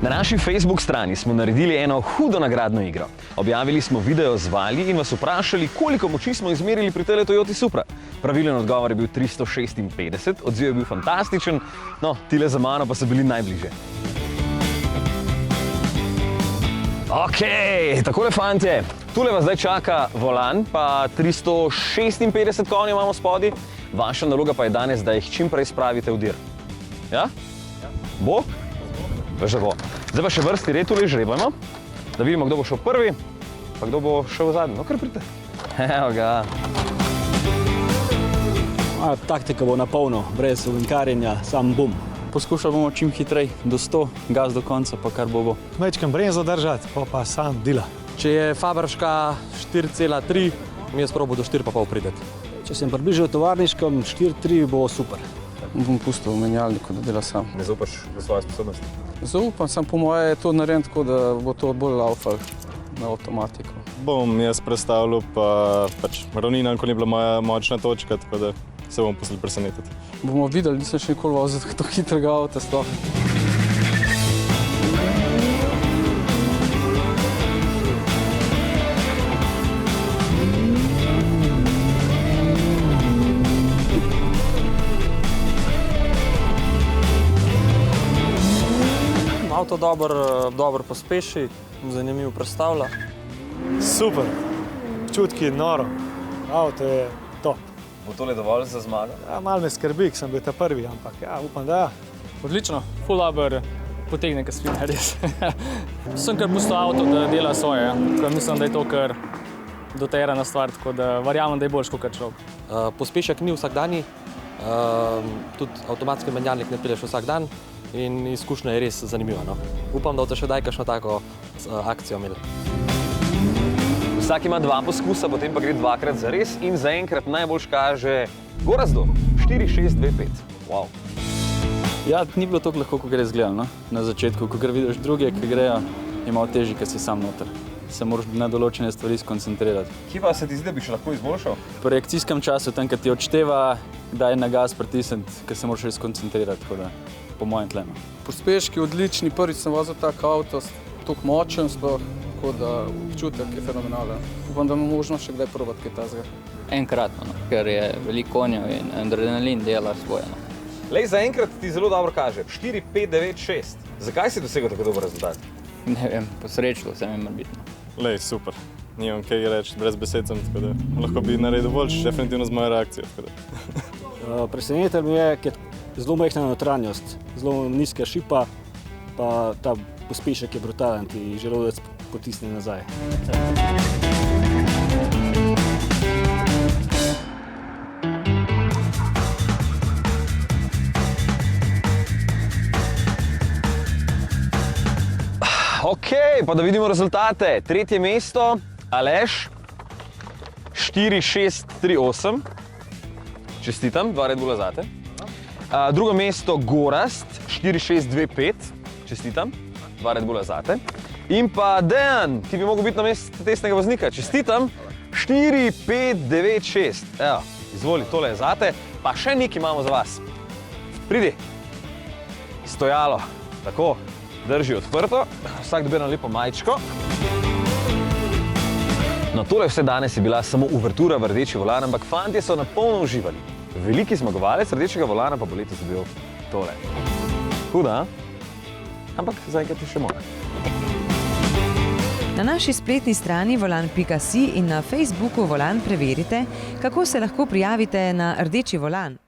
Na naši Facebook strani smo naredili eno hudo nagradno igro. Objavili smo video z Vali in vas vprašali, koliko moči smo izmerili pri tele Toyoti Supra. Pravilen odgovor je bil 356, odziv je bil fantastičen, no, tile za mano pa so bili najbližje. Ok, takole fantje, tule vas zdaj čaka volan, pa 356 konj imamo spodaj. Vaša naloga pa je danes, da jih čim prej spravite v dir. Ja? Bo? Veš, da bo. Zdaj pa še vrsti red tule žrebajmo, da vidimo, kdo bo šel prvi, pa kdo bo šel zadnji. No, kar pridite. Evo ga. Taktika bo na polno, brez ovinkarjenja, sam bum. Poskušali bomo čim hitrej do 100, gas do konca, pa kar bo. Mečkam bremzo držati, pa sam dila. Če je Fabrška 4,3, mi je sprobo do 4,5 prideti. Če sem približal tovarniškem, 4,3 bo super. Bom pustil v menjalniku, da dela sam. Ne zaupaš v svoje sposobnosti? Zaupam, sem po moje to narejen tako, da bo to bolj laufal na avtomatiko. Bom jaz predstavljal, pa pač ravnina nikoli ni bila moja močna točka, tako da se bom pustil presenetiti. Bomo videli, nisem še nikoli vozil tako hitrega avta sploh. Avto dobro pospeši, zanimivo predstavlja. Super, čutki noro, avto je top. Bo tole dovolj za zmago? Ja, malo me skrbi, ker sem bil ta prvi, ampak ja, upam, da ja. Odlično, full dober, potegne kasvina, res. Sem kar pustil avto, da dela svoje, ker mislim, da je to kar doterana stvar, tako da verjamem, da je boljš kot človek. Pospešek ni vsak dan, tudi avtomatski menjalnik ne pelješ vsak dan in izkušnja je res zanimiva. No. Upam, da boste še daj kakšno tako akcijo imeli. Vsak ima 2 poskusa, potem pa gre 2-krat za res in zaenkrat najboljš kaže Gorazdo, 4-6-2-5. Wow. Ja, ni bilo tako lahko, kot gre izgledalo, no? Na začetku, ko vidiš druge, ki grejo, je malo težji, ker si sam noter. Se moraš na določene stvari skoncentrirati. Kje pa se ti zdi, da bi še lahko izboljšal? Po reakcijskem času, tam, ko ti odšteva, kdaj na gas pritisniti, ker se moraš res skoncentrirati, tako da po mojem tlenu. Pospeški odlični, prvič sem vozil tak avto, tako močen sploh, tako da občutek je fenomenalen. Upam, da imam možnost še kdaj probati kaj tazga. Enkratno, no, ker je veliko konjev in adrenalin dela svoje. No. Lej, zaenkrat ti zelo dobro kaže, 4-5-9-6. Zakaj si dosegel tako dober rezultat? Ne vem, posrečilo se mi morbitno. Lej, super. Nimam kaj reči, brez besed sem, tako da lahko bi naredil boljš, definitivno z mojo reakcijo. Presenetil mi je, ker zelo majhna notranjost, zelo nizka šipa, pa ta pospešek je brutalen, ti želodec potisne nazaj. Ok, pa da vidimo rezultate. Tretje mesto, Aleš, 4-6-3-8. Čestitam, 2 Red Bulla zate. Drugo mesto, Gorazd, 4-6-2-5. Čestitam, 2 Red Bulla zate. In pa Dejan, ki bi mogel biti na mestu testnega voznika. Čestitam, 4-5-9-6. Evo, izvoli, tole je zate. Pa še nekaj imamo za vas. Pridi. Stojalo. Tako. Drži odprto, vsak dobi eno lepo majčko. No, tole vse danes je bila samo uvertura v rdeči volan, ampak fantje so napolno uživali. Veliki zmagovalec rdečega volana pa bo letos dobil tole. Huda, ampak zaenkrat je še mora. Na naši spletni strani volan.si in na Facebooku Volan preverite, kako se lahko prijavite na rdeči volan.